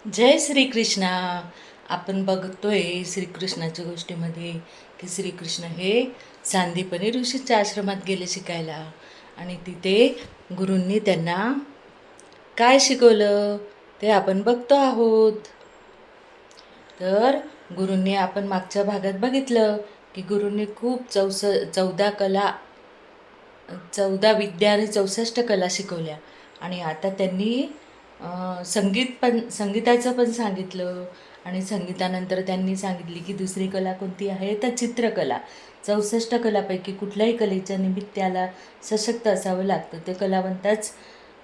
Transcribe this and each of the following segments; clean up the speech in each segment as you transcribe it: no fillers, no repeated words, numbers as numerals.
जय श्रीकृष्णा. आपण बघतोय श्रीकृष्णाच्या गोष्टीमध्ये की श्रीकृष्ण हे सांदीपनी ऋषीच्या आश्रमात गेले शिकायला. आणि तिथे गुरूंनी त्यांना काय शिकवलं ते आपण बघतो आहोत. तर गुरूंनी आपण मागच्या भागात बघितलं की गुरूंनी खूप 14 कला, 14 विद्या आणि 64 कला शिकवल्या. आणि आता त्यांनी संगीताचं पण सांगितलं. आणि संगीतानंतर त्यांनी सांगितली की दुसरी कला कोणती आहे, तर चित्रकला. 64 कलापैकी कुठल्याही कलेच्या निमित्ताला सशक्त असावं लागतं. ते कलावंताच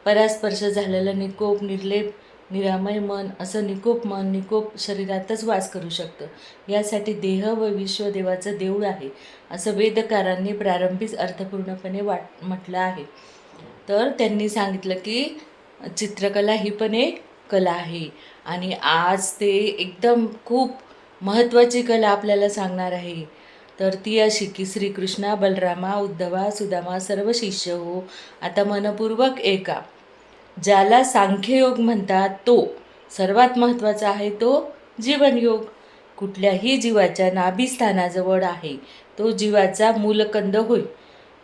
परास्पर्श झालेलं निकोप, निर्लेप, निरामय मन, असं निकोप मन, निकोप शरीरातच वास करू शकतं. यासाठी देह व विश्व देवाचं देऊळ आहे, असं वेदकारांनी प्रारंभीच अर्थपूर्णपणे म्हटलं आहे. तर त्यांनी सांगितलं की चित्रकला ही पण एक कला आहे. आणि आज ते एकदम खूप महत्त्वाची कला आपल्याला सांगणार आहे. तर ती अशी की श्रीकृष्णा, बलरामा, उद्धवा, सुदामा सर्व शिष्य हो, आता मनपूर्वक ऐका. ज्याला सांख्ययोग म्हणतात तो सर्वात महत्त्वाचा आहे, तो जीवनयोग. कुठल्याही जीवाच्या नाभिस्थानाजवळ आहे तो जीवाचा मूलकंद होय.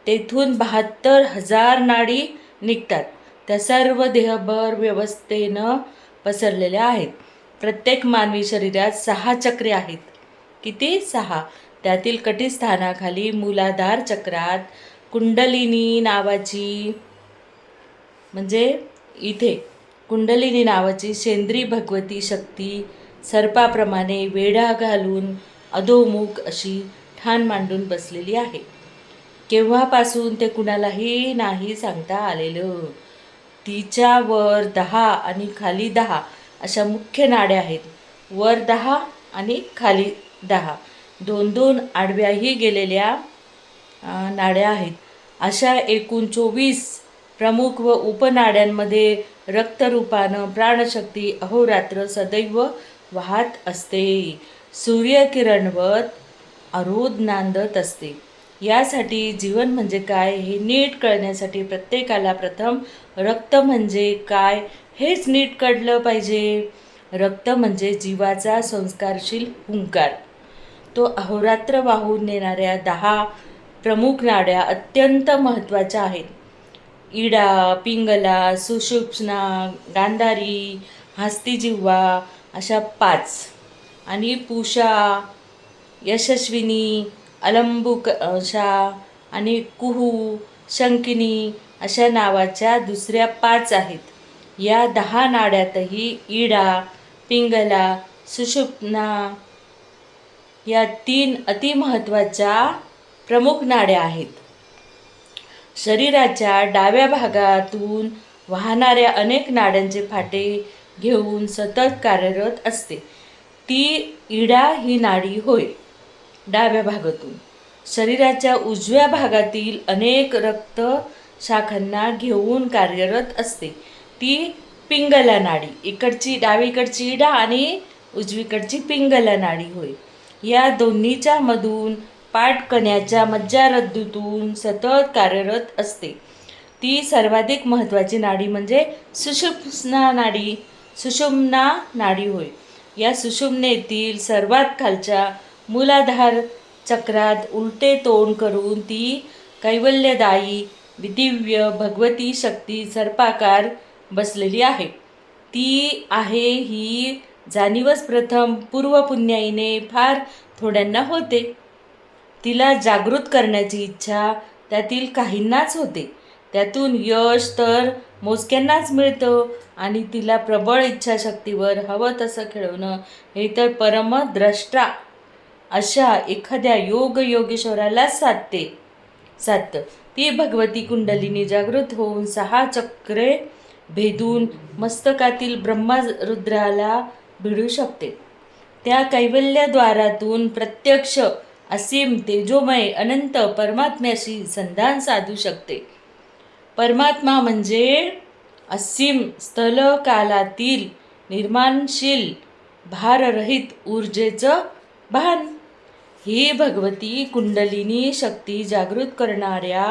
तेथून 72,000 नाडी निघतात. त्या सर्व देहभर व्यवस्थेनं पसरलेल्या आहेत. प्रत्येक मानवी शरीरात 6 चक्रे आहेत. किती? 6. त्यातील कटिस्थानाखाली मूलाधार चक्रात कुंडलिनी नावाची, म्हणजे इथे कुंडलिनी नावाची शेंद्री भगवती शक्ती सर्पाप्रमाणे वेढा घालून अधोमुख अशी ठाण मांडून बसलेली आहे. केव्हापासून ते कुणालाही नाही सांगता आलेलं. तिच्या वर 10 आणि खाली 10 अशा मुख्य नाड्या आहेत. वर 10 आणि खाली 10, 2-2 आडव्याही गेलेल्या नाड्या आहेत. अशा एकूण 24 प्रमुख व उपनाड्यांमध्ये रक्तरूपानं प्राणशक्ती अहोरात्र सदैव वाहत असते. सूर्यकिरणवत अरोध नांदत असते. यासाठी जीवन म्हणजे काय हे नीट कळण्यासाठी प्रत्येकाला प्रथम रक्त म्हणजे काय हेच नीट कळलं पाहिजे. रक्त म्हणजे जीवाचा संस्कारशील हुंकार. तो अहोरात्र वाहून नेणाऱ्या 10 प्रमुख नाड्या अत्यंत महत्त्वाच्या आहेत. इडा, पिंगला, सुषुम्ना, गांधारी, हस्तीजिव्हा अशा 5. आणि पूषा, यशस्विनी, अलंबुकशा आणि कुहू, शंकिनी अशा नावाच्या दुसऱ्या 5 आहेत. या 10 नाड्यातही इडा, पिंगला, सुषुम्ना या 3 अतिमहत्त्वाच्या प्रमुख नाड्या आहेत. शरीराच्या डाव्या भागातून वाहणाऱ्या अनेक नाड्यांचे फाटे घेऊन सतत कार्यरत असते. ती इडा ही नाडी होय. डाव्या भागातून शरीराच्या उजव्या भागातील अनेक रक्त शाखांना घेऊन कार्यरत असते. ती पिंगला नाडी. इकडची डावीकडची इडा आणि उजवीकडची पिंगला नाडी होय. या दोन्हीच्या मधून पाठकण्याच्या मज्जारंध्रातून सतत कार्यरत असते. ती सर्वाधिक महत्त्वाची नाडी म्हणजे सुषुम्ना नाडी होय. या सुषुम्नेतील सर्वात खालच्या मूलाधार चक्रात उलटे तोंड करून ती कैवल्यदायी दिव्य भगवती शक्ती सर्पाकार बसलेली आहे. ती आहे ही जाणीवच प्रथम पूर्वपुण्याईने फार थोड्यांना होते. तिला जागृत करण्याची इच्छा त्यातील काहींनाच होते. त्यातून यश तर मोजक्यांनाच मिळतं. आणि तिला प्रबळ इच्छाशक्तीवर हवं तसं खेळवणं हे तर परमद्रष्टा अशा एखाद्या योगेश्वरालाच साधतं. ती भगवती कुंडलिनी जागृत होऊन 6 चक्रे भेदून मस्तकातील ब्रह्मरुद्राला भिडू शकते. त्या कैवल्यद्वारातून प्रत्यक्ष असीम तेजोमय अनंत परमात्म्याशी संधान साधू शकते. परमात्मा म्हणजे असीम स्थलकालातील निर्माणशील भाररहित ऊर्जेचं भान. ही भगवती कुंडलिनी शक्ती जागृत करणाऱ्या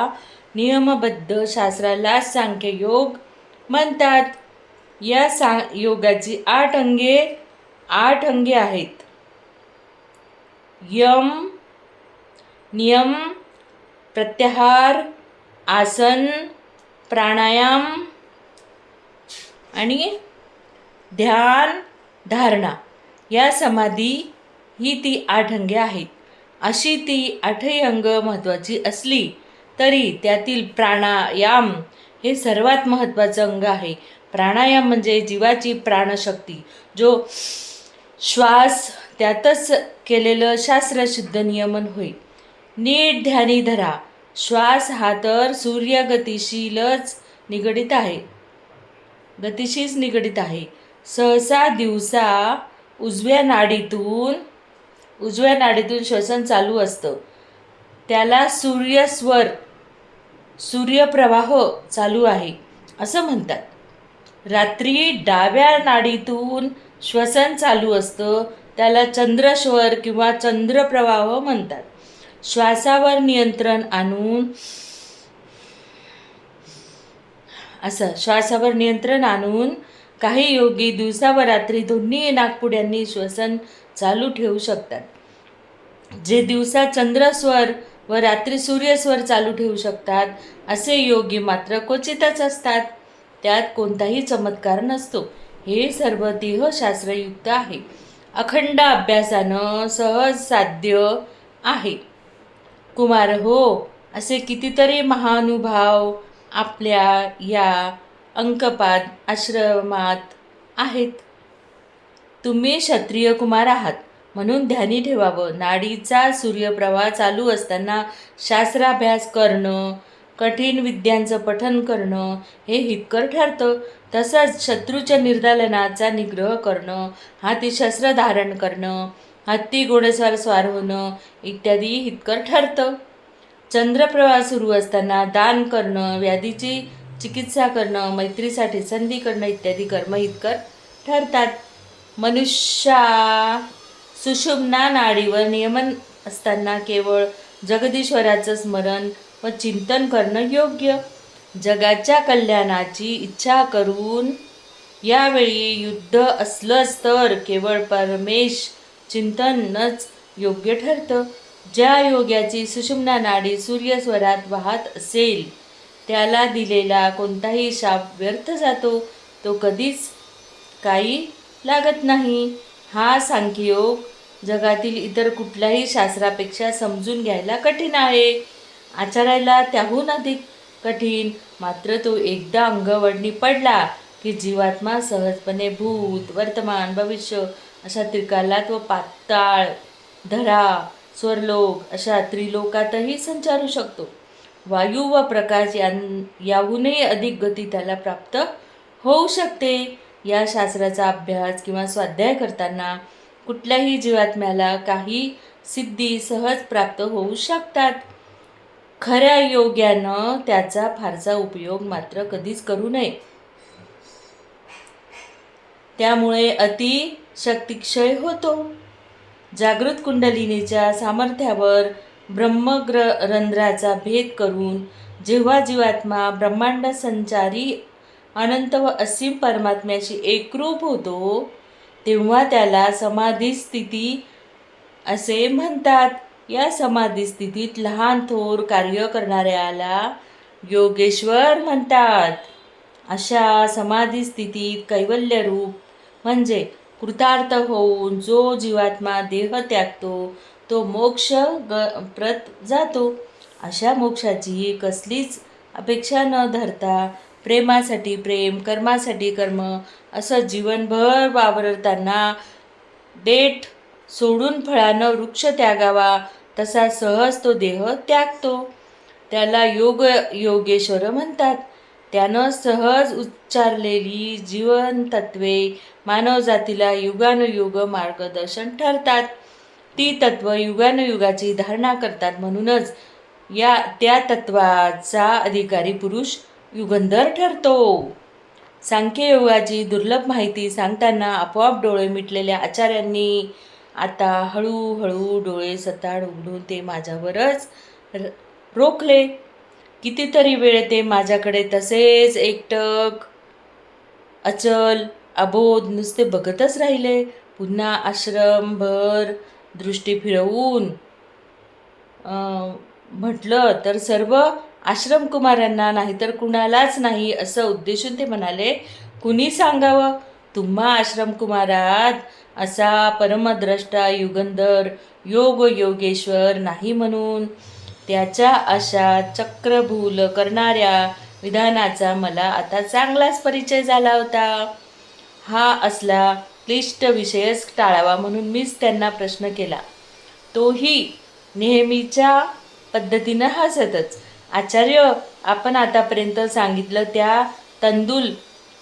नियमबद्ध शास्त्राला सांख्ययोग म्हणतात. या योगाची 8 अंगे आहेत. यम, नियम, प्रत्याहार, आसन, प्राणायाम आणि ध्यान, धारणा. या समाधी ही ती 8 अंगे आहेत. अशी ती 8ही अंग महत्त्वाची असली तरी त्यातील प्राणायाम हे सर्वात महत्त्वाचं अंग आहे. प्राणायाम म्हणजे जीवाची प्राणशक्ती, जो श्वास त्यातच केलेलं शास्त्रशुद्ध नियमन होय. नीट ध्यानी धरा. श्वास हा तर सूर्यगतीशीलच निगडित आहे, गतीशीच निगडित आहे. सहसा दिवसा उजव्या नाडीतून श्वसन चालू असतं. त्याला सूर्यप्रवाह चालू आहे असं म्हणतात. रात्री डाव्या नाडीतून श्वसन चालू असतं. त्याला चंद्रस्वर किंवा चंद्रप्रवाह म्हणतात. श्वासावर नियंत्रण आणून काही योगी दिवसा व रात्री दोन्ही नाकपुड्यांनी श्वसन चालू ठेवू शकतात. जे दिवसा चंद्रस्वर व रात्री सूर्यस्वर चालू ठेवू शकतात असे योगी मात्र क्वचितच असतात. त्यात कोणताही चमत्कार नसतो. हे सर्व देहशास्त्रयुक्त आहे. अखंड अभ्यासानं सहज साध्य आहे. कुमार हो, असे कितीतरी महानुभाव आपल्या या अंकपाद आश्रमात आहेत. तुम्ही क्षत्रिय कुमार आहात म्हणून ध्यानी ठेवावं. नाडीचा सूर्यप्रवाह चालू असताना शास्त्राभ्यास करणं, कठीण विद्यांचं पठन करणं हे हितकर ठरतं. तसंच शत्रूच्या निर्दालनाचा निग्रह करणं, हाती शस्त्र धारण करणं, हत्ती घोडेस्वार होणं इत्यादी हितकर ठरतं. चंद्रप्रवाह सुरू असताना दान करणं, व्याधीची चिकित्सा करणं, मैत्रीसाठी संधी करणं इत्यादी कर्म हितकर ठरतात. मनुष्या सुषुम्ना नाडीवर नियमन असताना केवळ जगदीश्वराचं स्मरण व चिंतन करणं योग्य. जगाच्या कल्याणाची इच्छा करून यावेळी युद्ध असलंच तर केवळ परमेश चिंतनच योग्य ठरतं. ज्या योग्याची सुषुम्ना नाडी सूर्यस्वरात वाहत असेल त्याला दिलेला कोणताही शाप व्यर्थ जातो. तो कधीच काही लागत नाही. हा सांख्ययोग जगातील इतर कुठल्याही शास्त्रापेक्षा समजून घ्यायला कठीण आहे, आचरायला त्याहून अधिक कठीण. मात्र तो एकदा अंगवळणी पडला की जीवात्मा सहजपणे भूत, वर्तमान, भविष्य अशा त्रिकालात व पाताळ, धरा, स्वर्लोक अशा त्रिलोकातही संचारू शकतो. वायू व प्रकाश याहूनही अधिक गती त्याला प्राप्त होऊ शकते. या शास्त्राचा अभ्यास किंवा स्वाध्याय करताना कुठल्याही जीवात्म्याला काही सिद्धी सहज प्राप्त होऊ शकतात. खऱ्या योग्यानं त्याचा फारसा उपयोग मात्र कधीच करू नये. त्यामुळे अति शक्तिक्षय होतो. जागृत कुंडलिनीच्या सामर्थ्यावर ब्रह्मरंध्राचा भेद करून जेव्हा जीवात्मा ब्रह्मांड संचारी अनंत व असीम परमात्म्याशी एकरूप होतो तेव्हा त्याला समाधी स्थिती असे म्हणतात. या समाधी स्थितीत लहान थोर कार्य करणाऱ्याला योगेश्वर म्हणतात. अशा समाधी स्थितीत कैवल्यरूप म्हणजे कृतार्थ होऊन जो जीवात्मा देह त्यागतो तो मोक्ष प्रत जातो. अशा मोक्षाची कसलीच अपेक्षा न धरता प्रेमासाठी प्रेम, कर्मासाठी कर्म असं जीवनभर वावरताना देठ सोडून फळानं वृक्ष त्यागावा तसा सहज तो देह त्यागतो. त्याला योगेश्वर म्हणतात. त्यानं सहज उच्चारलेली जीवनतत्वे मानवजातीला युगानुयुग मार्गदर्शन ठरतात. ती तत्व युगानुयुगाची धारणा करतात. म्हणूनच त्या तत्वाचा अधिकारी पुरुष युगंधर ठरतो. सांख्ययोगाची दुर्लभ माहिती सांगताना आपोआप डोळे मिटलेल्या आचार्यांनी आता हळूहळू डोळे सताड उघडून ते माझ्यावरच रोखले. कितीतरी वेळ ते माझ्याकडे तसेच एकटक अचल अबोध नुसते बघतच राहिले. पुन्हा आश्रमभर दृष्टी फिरवून म्हटलं तर सर्व आश्रमकुमारांना नाहीतर कुणालाच नाही असं उद्देशून ते म्हणाले, कुणी सांगावं तुम्हा आश्रमकुमारात असा परमद्रष्टा युगंधर योग योगेश्वर नाही म्हणून. त्याच्या अशा चक्रभूल करणाऱ्या विधानाचा मला आता चांगलाच परिचय झाला होता. हा असला क्लिष्ट विषयच टाळावा म्हणून मीच त्यांना प्रश्न केला. तोही नेहमीच्या पद्धतीनं हसतच. आचार्य, आपण आतापर्यंत सांगितलं त्या तंदुल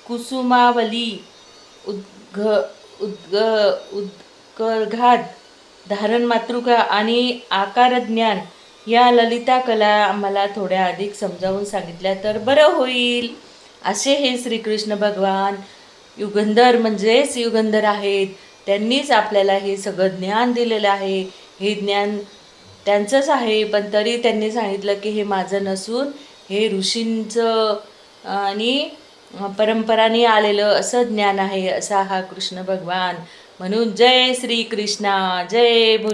कुसुमावली उद्ग उद्ग उद्गर्घात धारण मातृका आणि आकारज्ञान या ललिता कला आम्हाला थोड्या अधिक समजावून सांगितल्या तर बरं होईल. असे हे श्रीकृष्ण भगवान युगंधर म्हणजेच युगंधर आहेत. त्यांनीच आपल्याला हे सगळं ज्ञान दिलेलं आहे. हे ज्ञान त्यांचंच आहे, पण तरी त्यांनी सांगितलं की हे माझं नसून हे ऋषींचं आणि परंपराने आलेलं असं ज्ञान आहे, असा हा कृष्ण भगवान. म्हणून जय श्री कृष्णा, जय भोले.